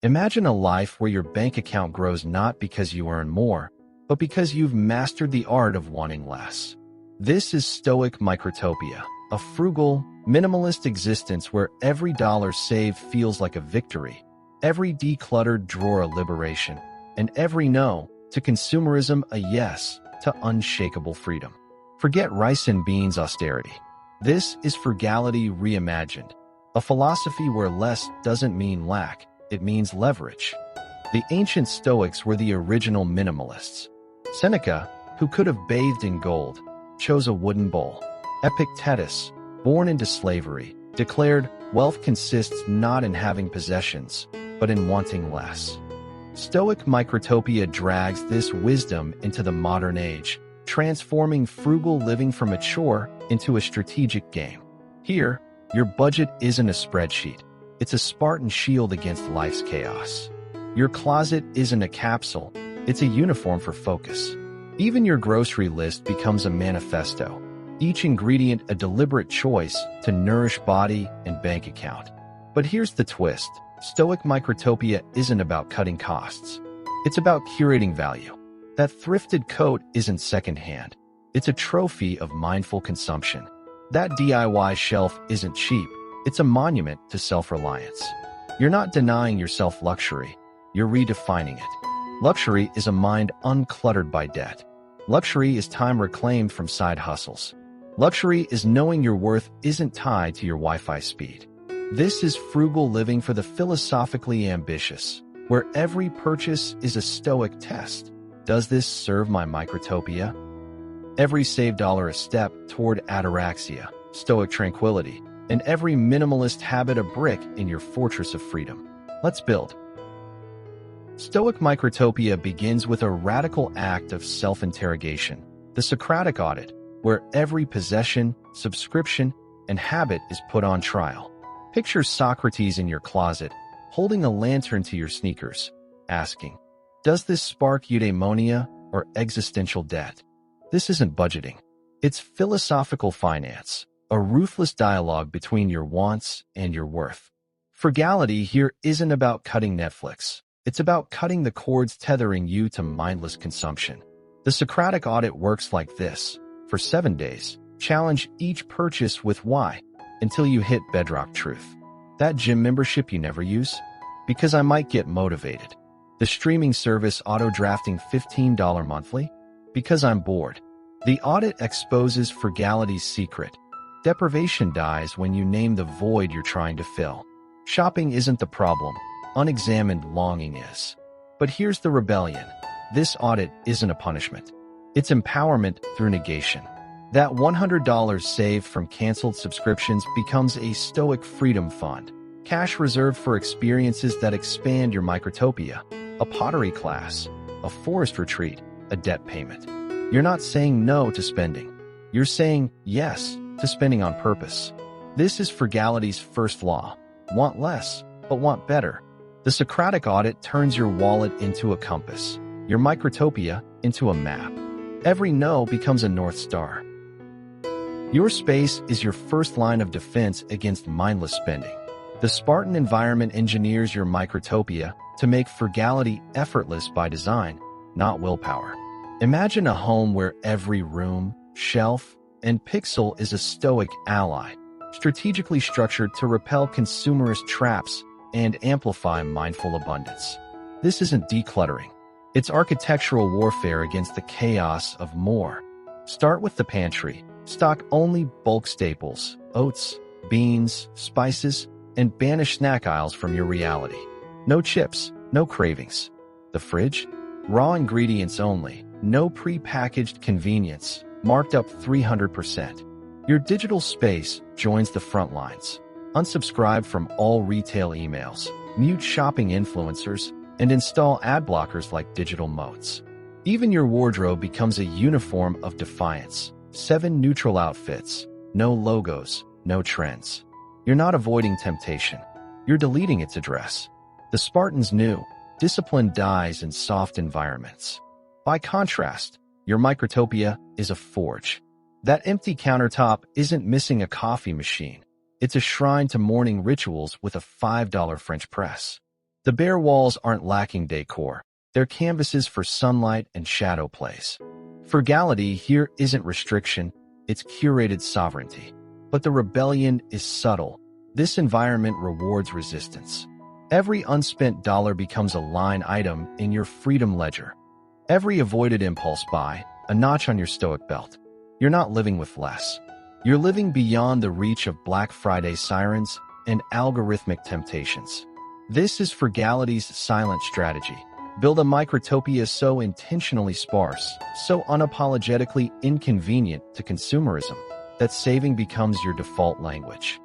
Imagine a life where your bank account grows not because you earn more, but because you've mastered the art of wanting less. This is Stoic Microtopia, a frugal, minimalist existence where every dollar saved feels like a victory, every decluttered drawer a liberation, and every no to consumerism a yes to unshakable freedom. Forget rice and beans austerity. This is frugality reimagined, a philosophy where less doesn't mean lack, it means leverage. The ancient Stoics were the original minimalists. Seneca, who could have bathed in gold, chose a wooden bowl. Epictetus, born into slavery, declared wealth consists not in having possessions, but in wanting less. Stoic Microtopia drags this wisdom into the modern age, transforming frugal living from a chore into a strategic game. Here, your budget isn't a spreadsheet. It's a Spartan shield against life's chaos. Your closet isn't a capsule. It's a uniform for focus. Even your grocery list becomes a manifesto, each ingredient a deliberate choice to nourish body and bank account. But here's the twist. Stoic Microtopia isn't about cutting costs. It's about curating value. That thrifted coat isn't secondhand. It's a trophy of mindful consumption. That DIY shelf isn't cheap. It's a monument to self-reliance. You're not denying yourself luxury. You're redefining it. Luxury is a mind uncluttered by debt. Luxury is time reclaimed from side hustles. Luxury is knowing your worth isn't tied to your Wi-Fi speed. This is frugal living for the philosophically ambitious, where every purchase is a stoic test. Does this serve my microtopia? Every saved dollar a step toward ataraxia, stoic tranquility, and every minimalist habit a brick in your fortress of freedom. Let's build. Stoic Microtopia begins with a radical act of self-interrogation, the Socratic Audit, where every possession, subscription, and habit is put on trial. Picture Socrates in your closet, holding a lantern to your sneakers, asking, does this spark eudaimonia or existential debt? This isn't budgeting. It's philosophical finance, a ruthless dialogue between your wants and your worth. Frugality here isn't about cutting Netflix. It's about cutting the cords tethering you to mindless consumption. The Socratic Audit works like this. For 7 days, challenge each purchase with why until you hit bedrock truth. That gym membership you never use? Because I might get motivated. The streaming service auto-drafting $15 monthly? Because I'm bored. The audit exposes frugality's secret. Deprivation dies when you name the void you're trying to fill. Shopping isn't the problem. Unexamined longing is. But here's the rebellion. This audit isn't a punishment. It's empowerment through negation. That $100 saved from canceled subscriptions becomes a stoic freedom fund, cash reserved for experiences that expand your microtopia, a pottery class, a forest retreat, a debt payment. You're not saying no to spending. You're saying yes to spending on purpose. This is frugality's first law. Want less, but want better. The Socratic Audit turns your wallet into a compass, your microtopia into a map. Every no becomes a North Star. Your space is your first line of defense against mindless spending. The Spartan environment engineers your microtopia to make frugality effortless by design, not willpower. Imagine a home where every room, shelf, and pixel is a stoic ally, strategically structured to repel consumerist traps and amplify mindful abundance. This isn't decluttering. It's architectural warfare against the chaos of more. Start with the pantry. Stock only bulk staples, oats, beans, spices, and banish snack aisles from your reality. No chips, no cravings. The fridge? Raw ingredients only, no pre-packaged convenience, marked up 300%. Your digital space joins the front lines. Unsubscribe from all retail emails, mute shopping influencers, and install ad blockers like digital moats. Even your wardrobe becomes a uniform of defiance. 7 neutral outfits, no logos, no trends. You're not avoiding temptation. You're deleting its address. The Spartans knew, discipline dies in soft environments. By contrast, your microtopia is a forge. That empty countertop isn't missing a coffee machine. It's a shrine to morning rituals with a $5 French press. The bare walls aren't lacking decor. They're canvases for sunlight and shadow plays. Frugality here isn't restriction, it's curated sovereignty. But the rebellion is subtle. This environment rewards resistance. Every unspent dollar becomes a line item in your freedom ledger. Every avoided impulse buy, a notch on your Stoic belt. You're not living with less. You're living beyond the reach of Black Friday sirens and algorithmic temptations. This is Frugality's silent strategy. Build a microtopia so intentionally sparse, so unapologetically inconvenient to consumerism, that saving becomes your default language.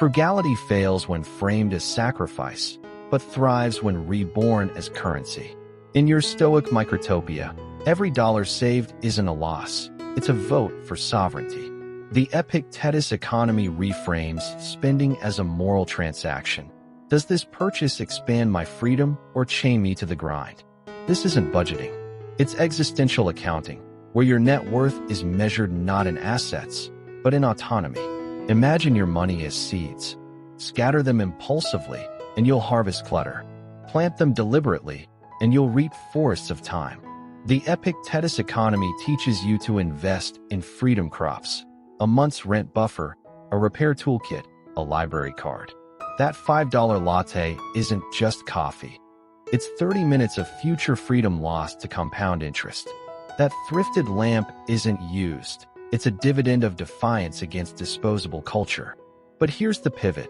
Frugality fails when framed as sacrifice, but thrives when reborn as currency. In your Stoic Microtopia, every dollar saved isn't a loss, it's a vote for sovereignty. The Epictetus economy reframes spending as a moral transaction. Does this purchase expand my freedom or chain me to the grind? This isn't budgeting. It's existential accounting, where your net worth is measured not in assets, but in autonomy. Imagine your money as seeds. Scatter them impulsively, and you'll harvest clutter. Plant them deliberately, and you'll reap forests of time. The Epictetus economy teaches you to invest in freedom crops, a month's rent buffer, a repair toolkit, a library card. That $5 latte isn't just coffee. It's 30 minutes of future freedom lost to compound interest. That thrifted lamp isn't used. It's a dividend of defiance against disposable culture. But here's the pivot.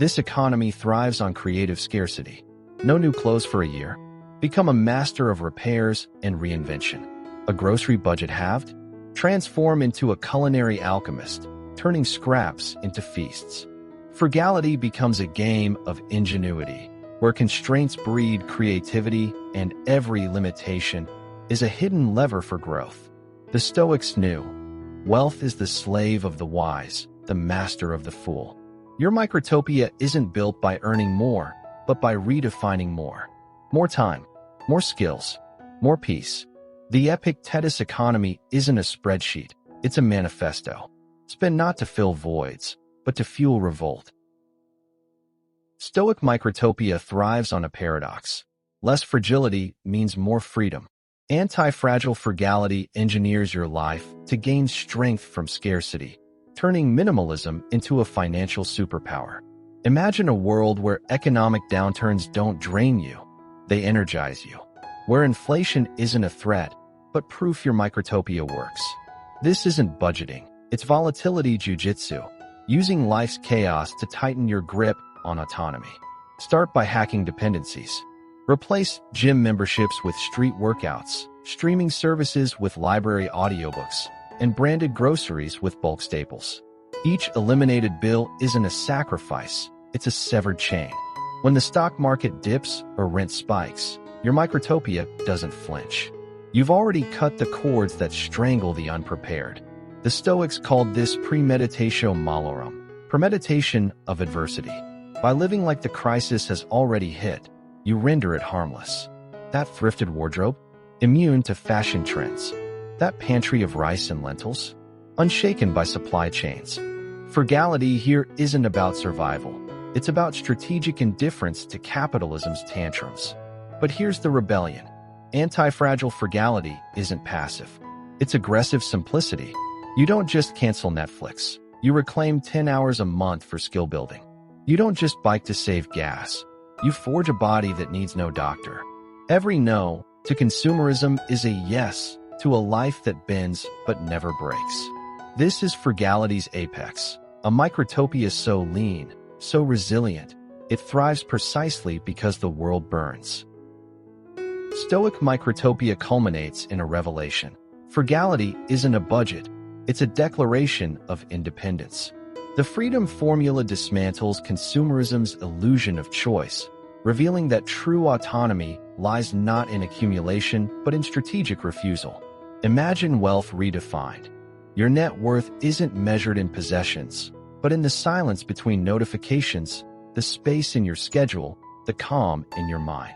This economy thrives on creative scarcity. No new clothes for a year. Become a master of repairs and reinvention. A grocery budget halved? Transform into a culinary alchemist, turning scraps into feasts. Frugality becomes a game of ingenuity, where constraints breed creativity and every limitation is a hidden lever for growth. The Stoics knew, wealth is the slave of the wise, the master of the fool. Your microtopia isn't built by earning more, but by redefining more. More time, more skills, more peace. The Epictetus economy isn't a spreadsheet, it's a manifesto. Spend not to fill voids, but to fuel revolt. Stoic Microtopia thrives on a paradox. Less fragility means more freedom. Antifragile frugality engineers your life to gain strength from scarcity, turning minimalism into a financial superpower. Imagine a world where economic downturns don't drain you, they energize you. Where inflation isn't a threat, but proof your microtopia works. This isn't budgeting, it's volatility jujitsu, using life's chaos to tighten your grip on autonomy. Start by hacking dependencies. Replace gym memberships with street workouts, streaming services with library audiobooks, and branded groceries with bulk staples. Each eliminated bill isn't a sacrifice, it's a severed chain. When the stock market dips or rent spikes, your microtopia doesn't flinch. You've already cut the cords that strangle the unprepared. The Stoics called this premeditatio malorum, premeditation of adversity. By living like the crisis has already hit, you render it harmless. That thrifted wardrobe, immune to fashion trends. That pantry of rice and lentils, unshaken by supply chains. Frugality here isn't about survival. It's about strategic indifference to capitalism's tantrums. But here's the rebellion. Anti-fragile frugality isn't passive. It's aggressive simplicity. You don't just cancel Netflix. You reclaim 10 hours a month for skill building. You don't just bike to save gas. You forge a body that needs no doctor. Every no to consumerism is a yes to a life that bends but never breaks. This is frugality's apex, a microtopia so lean, so resilient, it thrives precisely because the world burns. Stoic Microtopia culminates in a revelation. Frugality isn't a budget, it's a declaration of independence. The freedom formula dismantles consumerism's illusion of choice, revealing that true autonomy lies not in accumulation but in strategic refusal. Imagine wealth redefined. Your net worth isn't measured in possessions, but in the silence between notifications, the space in your schedule, the calm in your mind.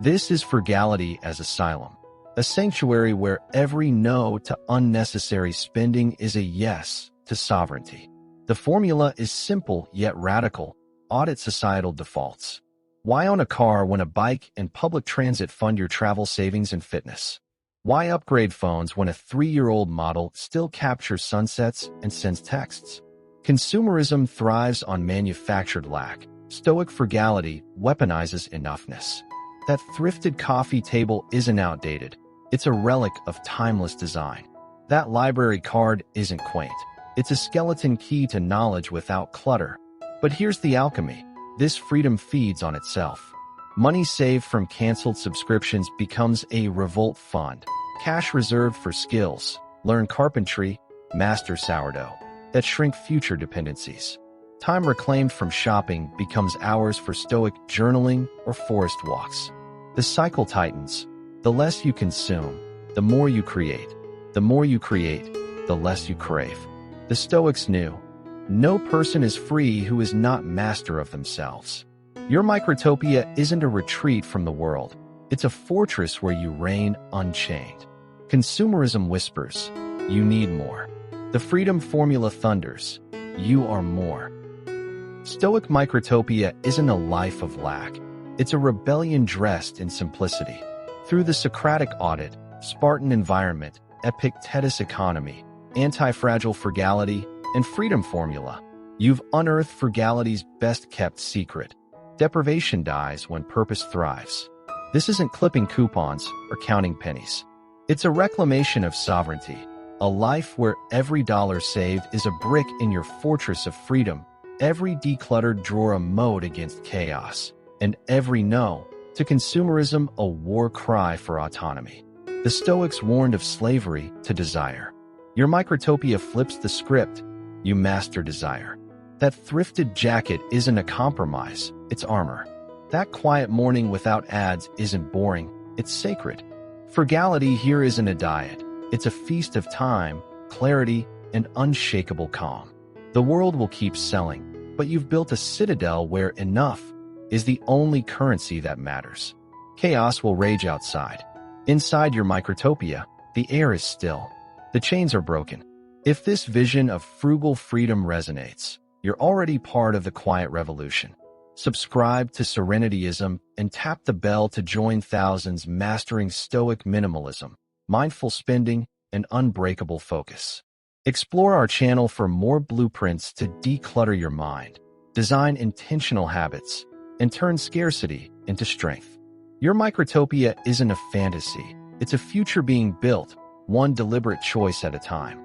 This is frugality as asylum, a sanctuary where every no to unnecessary spending is a yes to sovereignty. The formula is simple yet radical. Audit societal defaults. Why own a car when a bike and public transit fund your travel savings and fitness? Why upgrade phones when a 3-year-old model still captures sunsets and sends texts? Consumerism thrives on manufactured lack. Stoic frugality weaponizes enoughness. That thrifted coffee table isn't outdated. It's a relic of timeless design. That library card isn't quaint. It's a skeleton key to knowledge without clutter. But here's the alchemy. This freedom feeds on itself. Money saved from canceled subscriptions becomes a revolt fund. Cash reserved for skills, learn carpentry, master sourdough, that shrink future dependencies. Time reclaimed from shopping becomes hours for stoic journaling or forest walks. The cycle tightens. The less you consume, the more you create. The more you create, the less you crave. The Stoics knew, no person is free who is not master of themselves. Your microtopia isn't a retreat from the world. It's a fortress where you reign unchained. Consumerism whispers, you need more. The freedom formula thunders, you are more. Stoic Microtopia isn't a life of lack. It's a rebellion dressed in simplicity. Through the Socratic Audit, Spartan environment, Epictetus economy, Antifragile frugality, and freedom formula, you've unearthed frugality's best-kept secret. Deprivation dies when purpose thrives. This isn't clipping coupons or counting pennies. It's a reclamation of sovereignty, a life where every dollar saved is a brick in your fortress of freedom, every decluttered drawer a moat against chaos, and every no to consumerism a war cry for autonomy. The Stoics warned of slavery to desire. Your microtopia flips the script. You master desire. That thrifted jacket isn't a compromise, it's armor. That quiet morning without ads isn't boring, it's sacred. Frugality here isn't a diet. It's a feast of time, clarity, and unshakable calm. The world will keep selling, but you've built a citadel where enough is the only currency that matters. Chaos will rage outside. Inside your microtopia, the air is still. The chains are broken. If this vision of frugal freedom resonates, you're already part of the quiet revolution. Subscribe to Serenityism and tap the bell to join thousands mastering Stoic minimalism, mindful spending, and unbreakable focus. Explore our channel for more blueprints to declutter your mind, design intentional habits, and turn scarcity into strength. Your microtopia isn't a fantasy. It's a future being built, one deliberate choice at a time.